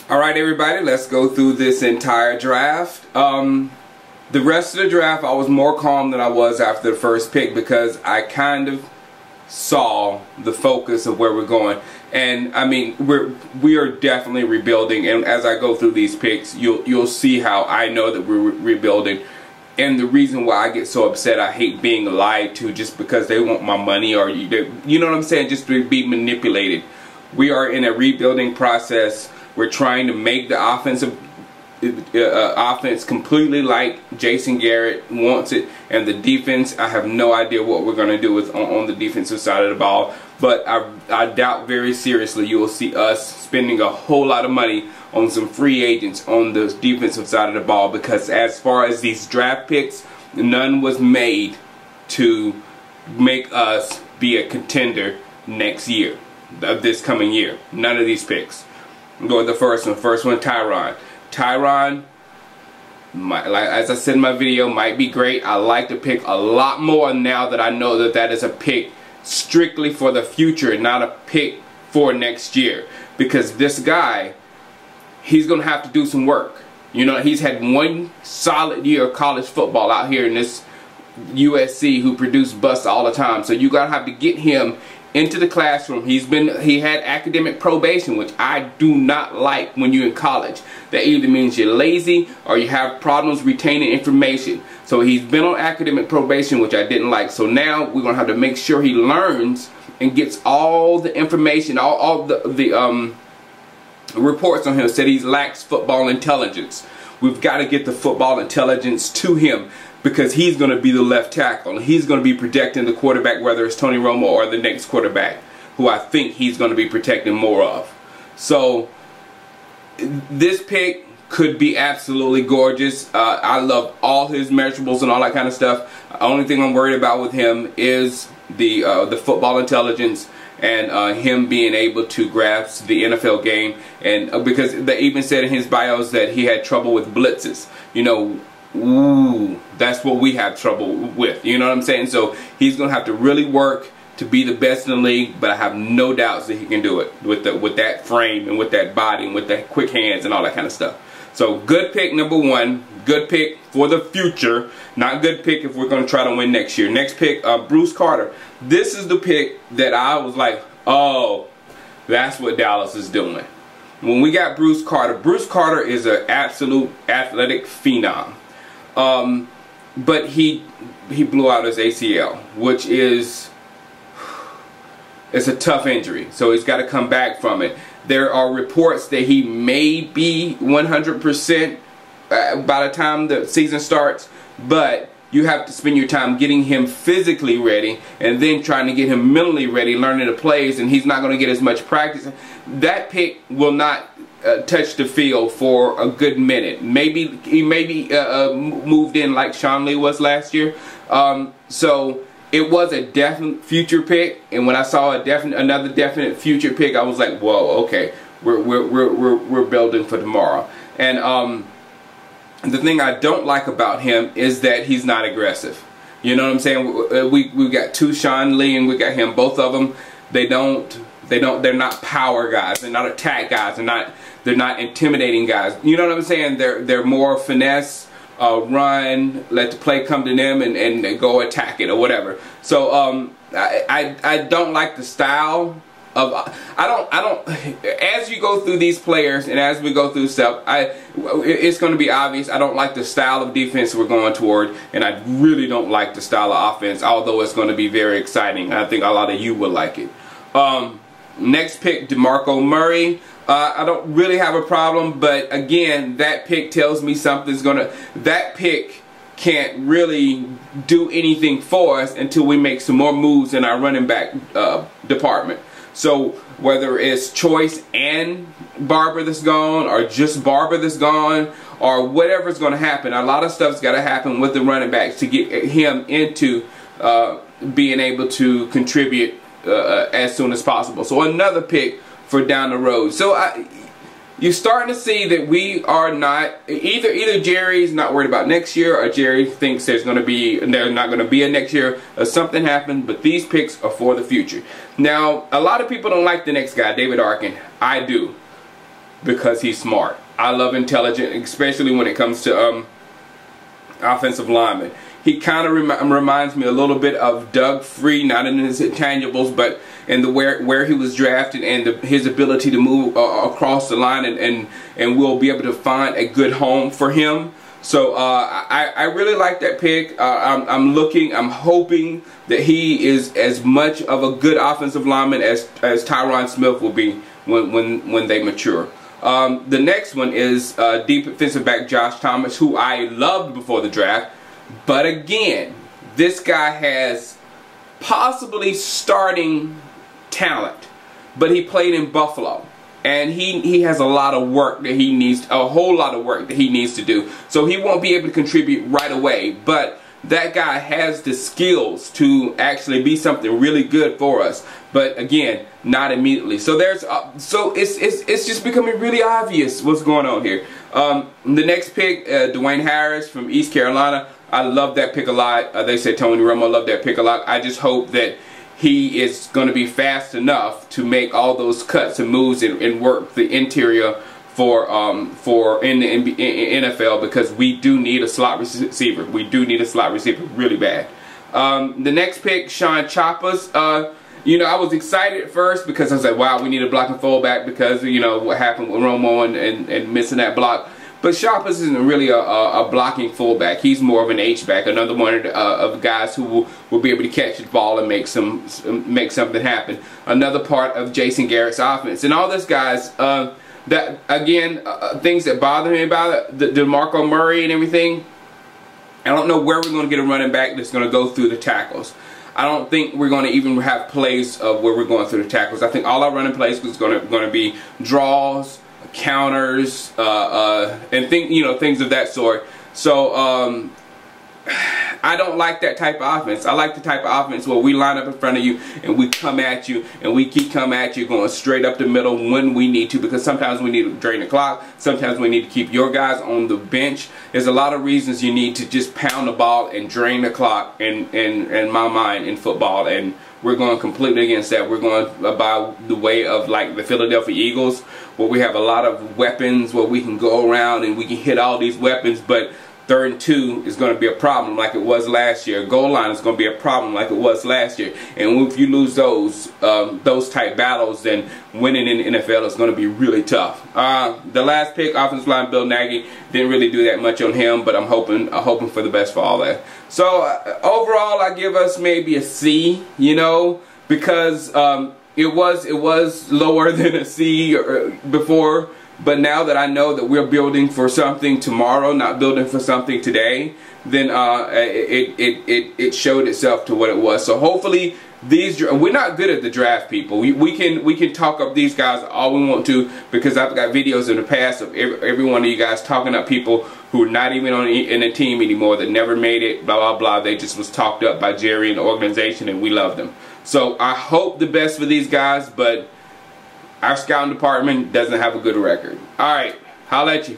Alright everybody, let's go through this entire draft. The rest of the draft I was more calm than I was after the first pick because I kind of saw the focus of where we're going. And I mean, we are definitely rebuilding, and as I go through these picks, you'll see how I know that we're rebuilding. And the reason why I get so upset, I hate being lied to just because they want my money, or you know what I'm saying, just to be manipulated. We are in a rebuilding process. We're trying to make the offense completely like Jason Garrett wants it, and the defense, I have no idea what we're going to do with on the defensive side of the ball. But I doubt very seriously you will see us spending a whole lot of money on some free agents on the defensive side of the ball, because as far as these draft picks, none was made to make us be a contender next year, of this coming year. None of these picks. I'm going with the first one. First one, Tyron. Tyron, like as I said in my video, might be great. I like the pick a lot more now that I know that that is a pick strictly for the future and not a pick for next year. Because this guy, he's going to have to do some work. You know, he's had one solid year of college football out here in this USC, who produce busts all the time. So you got to have to get him into the classroom. He had academic probation, which I do not like when you're in college. That either means you're lazy or you have problems retaining information. So he's been on academic probation, which I didn't like. So now we're gonna have to make sure he learns and gets all the information, all the reports on him said he lacks football intelligence. We've got to get the football intelligence to him, because he's going to be the left tackle. He's going to be protecting the quarterback, whether it's Tony Romo or the next quarterback, who I think he's going to be protecting more of. So this pick could be absolutely gorgeous. I love all his measurables and all that kind of stuff. The only thing I'm worried about with him is the football intelligence and him being able to grasp the NFL game. And because they even said in his bios that he had trouble with blitzes. You know, ooh, that's what we have trouble with. You know what I'm saying? So he's going to have to really work to be the best in the league, but I have no doubts that he can do it with that frame and with that body and with the quick hands and all that kind of stuff. So good pick number one. Good pick for the future. Not good pick if we're going to try to win next year. Next pick, Bruce Carter. This is the pick that I was like, oh, that's what Dallas is doing. When we got Bruce Carter is an absolute athletic phenom. But he blew out his ACL, which is, it's a tough injury. So he's got to come back from it. There are reports that he may be 100% by the time the season starts, but you have to spend your time getting him physically ready and then trying to get him mentally ready, learning the plays, and he's not going to get as much practice. That pick will not touch the field for a good minute. Maybe he moved in like Sean Lee was last year. So it was a definite future pick, and when I saw another definite future pick, I was like, whoa, okay, we're building for tomorrow. And the thing I don't like about him is that he's not aggressive. You know what I'm saying? We got two Sean Lee and we got him. Both of them, they're not power guys. They're not attack guys. They're not intimidating guys. You know what I'm saying? They're more finesse, run, let the play come to them, and go attack it or whatever. So I don't like the style of I don't as you go through these players and as we go through stuff, it's going to be obvious I don't like the style of defense we're going toward, and I really don't like the style of offense, although it's going to be very exciting. I think a lot of you will like it. Next pick, DeMarco Murray. I don't really have a problem, but again, that pick tells me something's that pick can't really do anything for us until we make some more moves in our running back department. So whether it's Choice and Barber that's gone, or just Barber that's gone, or whatever's going to happen, a lot of stuff's got to happen with the running backs to get him into being able to contribute as soon as possible. So another pick for down the road. So you're starting to see that we are not, either Jerry's not worried about next year, or Jerry thinks there's not going to be a next year, or something happened, but these picks are for the future. Now, a lot of people don't like the next guy, David Arkin. I do. because he's smart. I love intelligent, especially when it comes to offensive linemen. He kind of reminds me a little bit of Doug Free, not in his intangibles, but in the where he was drafted and his ability to move across the line, and we'll be able to find a good home for him. So I really like that pick. I'm hoping that he is as much of a good offensive lineman as Tyron Smith will be when they mature. The next one is defensive back Josh Thomas, who I loved before the draft. But again, this guy has possibly starting talent, but he played in Buffalo, and he has a lot of work that he needs, a whole lot of work that he needs to do. So he won't be able to contribute right away, but that guy has the skills to actually be something really good for us. But again, not immediately. So it's just becoming really obvious what's going on here. The next pick, Dwayne Harris from East Carolina. I love that pick a lot. They said Tony Romo loved that pick a lot. I just hope that he is going to be fast enough to make all those cuts and moves and work the interior for in the NFL, because we do need a slot receiver. We do need a slot receiver really bad. The next pick, Sean Choppas. You know, I was excited at first because I was like, wow, we need a blocking fullback because, you know, what happened with Romo and missing that block. But Choppas isn't really a blocking fullback. He's more of an H-back, another one of guys who will be able to catch the ball and make something happen. Another part of Jason Garrett's offense. And all this guys, that again, things that bother me about it, the DeMarco Murray and everything, I don't know where we're going to get a running back that's going to go through the tackles. I don't think we're going to even have plays of where we're going through the tackles. I think all our running plays is going to be draws, counters, and things of that sort. So I don't like that type of offense. I like the type of offense where we line up in front of you and we come at you and we keep coming at you, going straight up the middle when we need to, because sometimes we need to drain the clock, sometimes we need to keep your guys on the bench. There's a lot of reasons you need to just pound the ball and drain the clock in my mind in football, and we're going completely against that. We're going by the way of like the Philadelphia Eagles, where we have a lot of weapons where we can go around and we can hit all these weapons, but 3rd and 2 is going to be a problem like it was last year. Goal line is going to be a problem like it was last year. And if you lose those type battles, then winning in the NFL is going to be really tough. The last pick, offensive line Bill Nagy, didn't really do that much on him, but I'm hoping for the best for all that. So overall, I give us maybe a C, you know, because it was lower than a C before. But now that I know that we're building for something tomorrow, not building for something today, then it showed itself to what it was. So hopefully we're not good at the draft, people. We can talk up these guys all we want to, because I've got videos in the past of every one of you guys talking up people who are not even in a team anymore, that never made it, blah blah blah. They just was talked up by Jerry and the organization, and we love them. So I hope the best for these guys, but our scouting department doesn't have a good record. All right, holla at you.